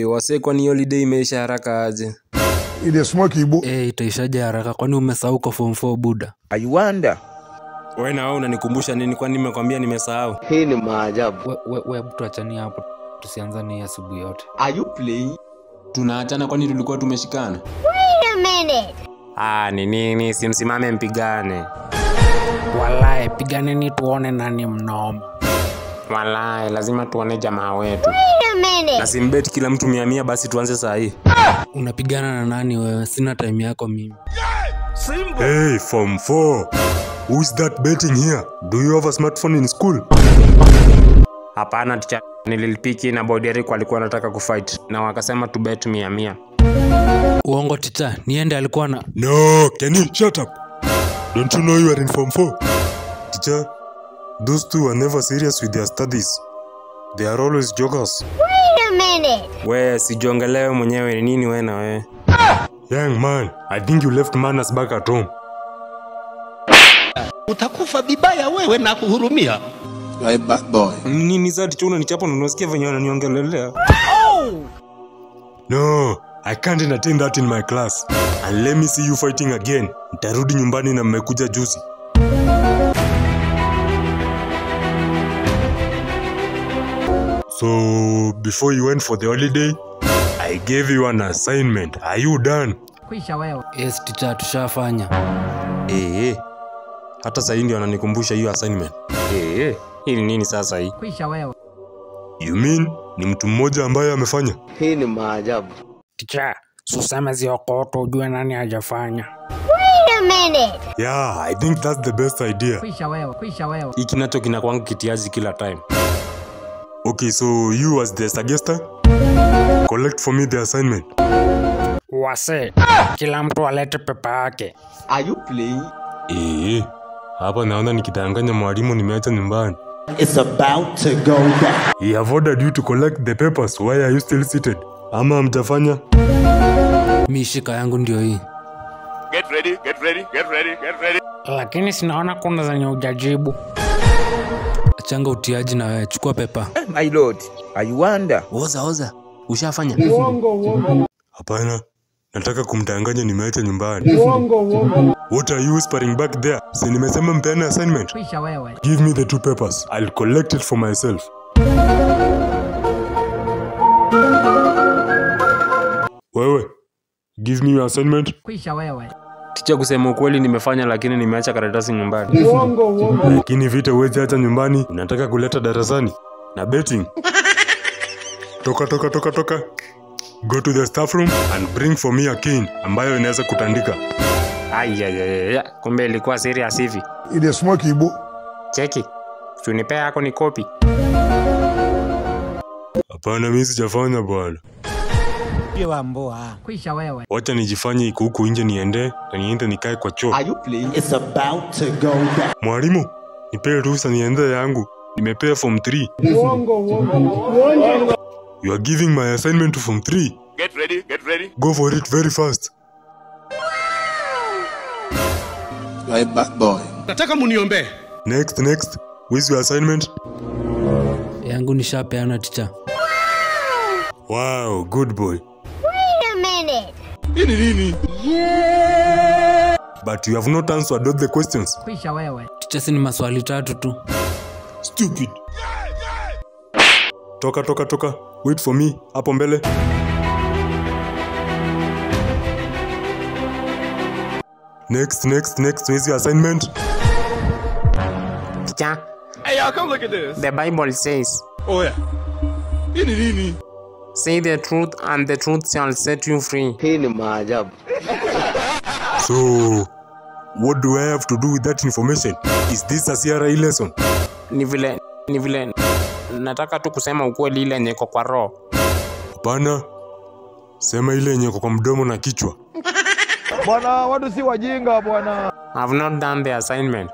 Wase kwani holiday imeisha haraka aje? Ile smoke ibu. Itaishaje haraka kwani umesahau kwa form 4 buda? I wonder. Wewe na wewe unanikumbusha nini kwani nimekwambia nimesahau? Hii ni maajabu. Wewe mtu achani hapo. Tusianzane asubuhi yote. Are you playing? Tunaachana kwani tulikuwa tumeshikana? Wait a minute. Ni nini simsimame mpigane. Walai piganeni tuone nani mnoma. Walai lazima tuone jamaa wetu. Wait a minute. Na simbeti kila mtu 100 basi tuanze saa hii. Unapigana na nani wewe? Sina time yako mimi. Hey, form 4. Who is that betting here? Do you have a smartphone in school? Hapana teacher. Nililipiki na Bodieric walikuwa wanataka kufight na wakasema tu bet 100. Uongo teacher, niende alikuwa na. No, can you shut up? Don't you know you are in form 4? Teacher, those two are never serious with their studies. They are always jokers. Wait a minute. We sijiongelewe mwenyewe ni nini wewe na wewe? Young man, I think you left manners back at home. Utakufa vibaya wewe na kuhurumia. You are a bad boy. Nini za ticho unanichapa na unasikia venye wananiongelelea? No, I can't entertain that in my class. And let me see you fighting again. Nitarudi nyumbani na mmekuja juzi. So, before you went for the holiday, I gave you an assignment. Are you done? Kwisha wewe. Yes teacher, tushafanya. Hata sasa ndio ananikumbusha hiyo assignment. Hii ni nini sasa hii? Kwisha wewe. You mean ni mtu mmoja ambaye amefanya? Hii ni maajabu. Teacher, suseme ziokoto ujue nani hajafanya. Wait a minute. Yeah, I think that's the best idea. Kwisha wewe. Hiki nacho kinakuanga kitiazi kila time. Okay, so you as the suggester, collect for me the assignment. Wase, kila mtu alete pepa yake. Are you playing? Hapa naona nikidanganya mwalimu nimeacha nyumbani. It's about to go down. He have ordered you to collect the papers. Why are you still seated? Ama mtafanya? Mishika yangu ndio hii. Get ready. Lakini sinaona kuna zenye hujajibu. Achanga utiaji na wewe, chukua pepa. My lord, I wonder. Oza. Ushafanya? Hapana. Nataka kumdanganya nimeacha nyumbani. What are you whispering back there? Si nimesema mpeane assignment. Kwisha wewe. Give me the 2 papers. I'll collect it for myself. Wewe, give me your assignment. Kwisha wewe. Ticha kusema ukweli nimefanya lakini nimeacha karatasi nyumbani. Lakini vita uweze acha nyumbani, unataka kuleta darasani. Na betting. Toka. Go to the staff room and bring for me a cane ambayo inaweza kutandika. Kumbe ilikuwa serious hivi. Ile smoke ibu. Cheki. Tunipea yako ni copy. Hapana, mimi sijafanya bwana. Kwisha wewe. Wacha nijifanye iko huko nje niende na niende nikae kwa choo. Are you playing? It's about to go down. Mwalimu, nipe ruhusa niende yangu. Nimepea form 3. You are giving my assignment to form 3. Get ready. Go for it very fast. You are a bad boy. Nataka muniombe. Next. Where's your assignment? Yangu nishapeana teacher. Wow, good boy. Wait a minute. But you have not answered all the questions. Kwisha wewe. Teacher, si ni maswali 3 tu. Stupid. Toka. Wait for me. Hapo mbele. Next. Where's your assignment? Ticha, Hey, y'all, come look at this. the Bible says, Oh, yeah. say the truth and the truth shall set you free. Hii ni maajabu. So, what do I have to do with that information? Is this a CRE lesson? Ni vile nataka tu kusema ukweli ile yenye iko kwa roho. Hapana. Sema ile yenye kwa mdomo na kichwa. Bwana, watu si wajinga bwana. I've not done the assignment.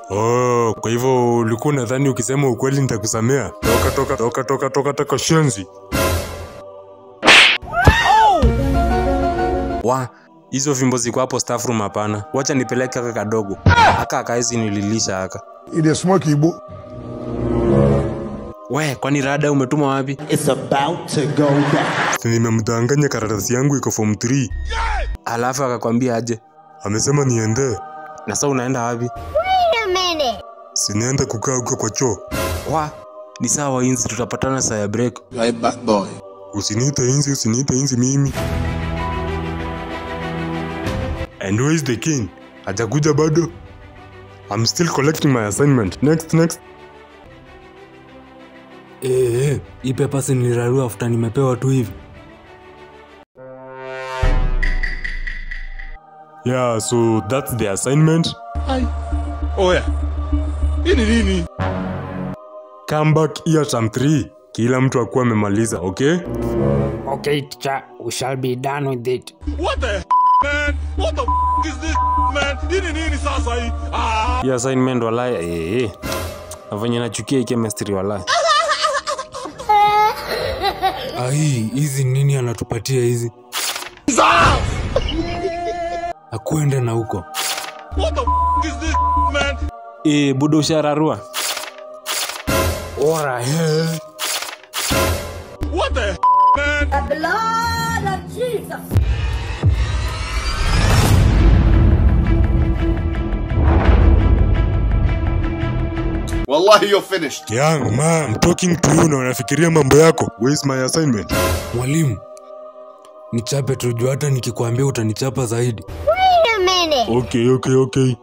Oh, kwa hivyo ulikuwa nadhani ukisema ukweli nitakusamea. Toka shenzi. Hizo fimbo ziko hapo staff room hapana. Wacha nipeleke kaka kadogo. Aka kaezi nililisha aka. Ile smoke ibu. We, kwani rada umetuma wapi? It's about to go down. Si nimemdanganya karatasi yangu iko form 3. Alafu akakwambia aje? Amesema niende. Na sasa unaenda wapi? Wait a minute. Si niende kukaa huko kwa choo. Ni sawa Inzi, tutapatana saa ya break. You are a bad boy. Usiniite Inzi mimi. And where is the king? Hajakuja bado? I'm still collecting my assignment. Next. Hii papers nilirarua after nimepewa tu hivi. Yeah, so that's the assignment. Oh yeah. Nini? Come back here term 3. Kila mtu akuwa amemaliza, okay? Okay, teacher, we shall be done with it. What the man? What the is this man? Nini sasa hii? Hii assignment walai, Afanye nachukia hii chemistry walai. Hizi nini anatupatia hizi? Akwende na huko. What the is this man? Budo ushararua. Ora hell. What the man? The blood of Jesus. Wallahi you're finished. Young man, talking to you na unafikiria mambo yako. Where is my assignment? Mwalimu, nichape tujua hata nikikwambia utanichapa zaidi. Wait a minute. Okay.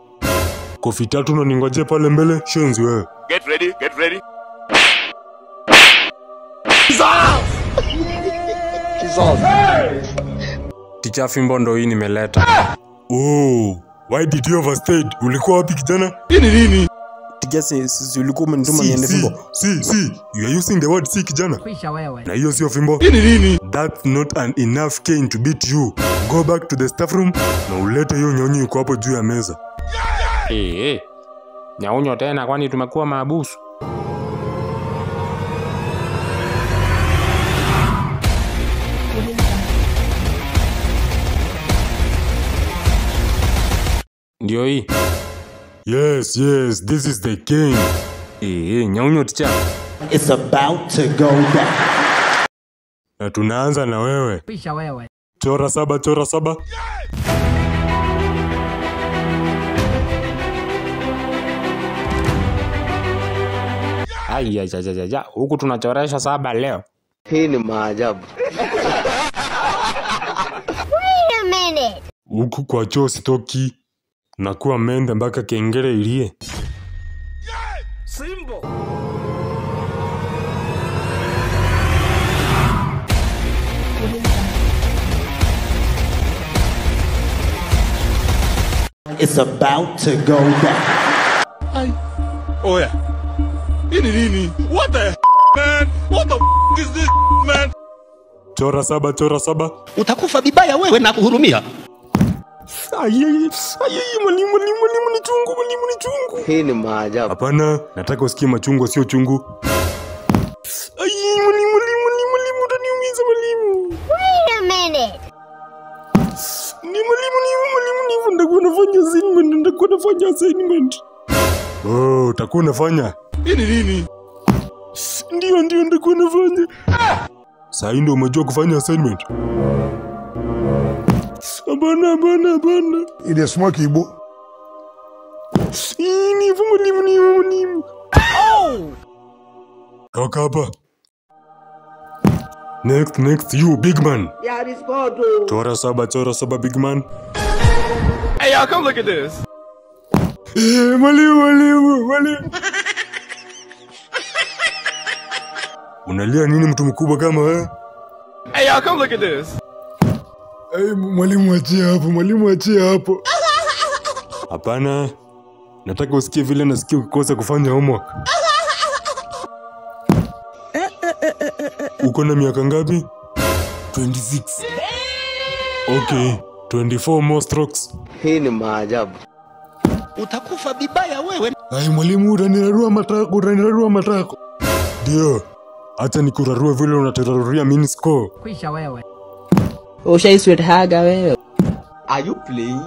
Kofi 3 na ningoje pale mbele. Shonzi wewe. Get ready. Ticha fimbo ndo hii nimeleta. Oh, why did you overstay? Ulikuwa wapi kijana? Nini? Ticha si ulikuwa umenituma niende fimbo. See. You are using the word see kijana. Kwisha wewe. Na hiyo sio fimbo. Nini? That's not an enough cane to beat you. Go back to the staff room na ulete hiyo nyonyi iko hapo juu ya meza. Nyaunyo tena kwani tumekuwa maabusu? Ndio hii. Yes, this is the king. Nyaunyo ticha. It's about to go down. Na tunaanza na wewe. Kwisha wewe. Chora saba. Ai, huku tunachoresha 7 leo. Hii ni maajabu. Wait a minute. Huku kwa choo sitoki. Nakuwa mende mpaka kengele ilie. Simbo. It's about to go down. Oh yeah. Nini? What the man? What the is this man? Chora saba. Utakufa vibaya wewe na kuhurumia. Mwalimu ni chungu. Hii ni maajabu. Hapana, nataka usikie machungwa sio chungu. Mwalimu utaniumiza mwalimu. Wait a minute. Ni mwalimu ndakuwa nafanya assignment. Oh, utakuwa unafanya? Nini? Ndio ndakuwa nafanya. Sasa ndio umejua kufanya assignment? Abana. Ile smoke ibu. Ni mwalimu. Toka hapa. Next you big man. Chora saba big man. Hey y'all, come look at this. Mwalimu. Unalia nini mtu mkubwa kama wewe? Hey y'all, come look at this. Mwalimu achie hapo. Hapana. Nataka usikie vile nasikia ukikosa kufanya homework. Uko na miaka ngapi? 26. Okay, 24 more strokes. Hii ni maajabu. Utakufa vibaya wewe. Ai mwalimu, utanirarua matako. Ndio. Acha nikurarua vile unateraruria mini score. Kwisha wewe. Are you playing?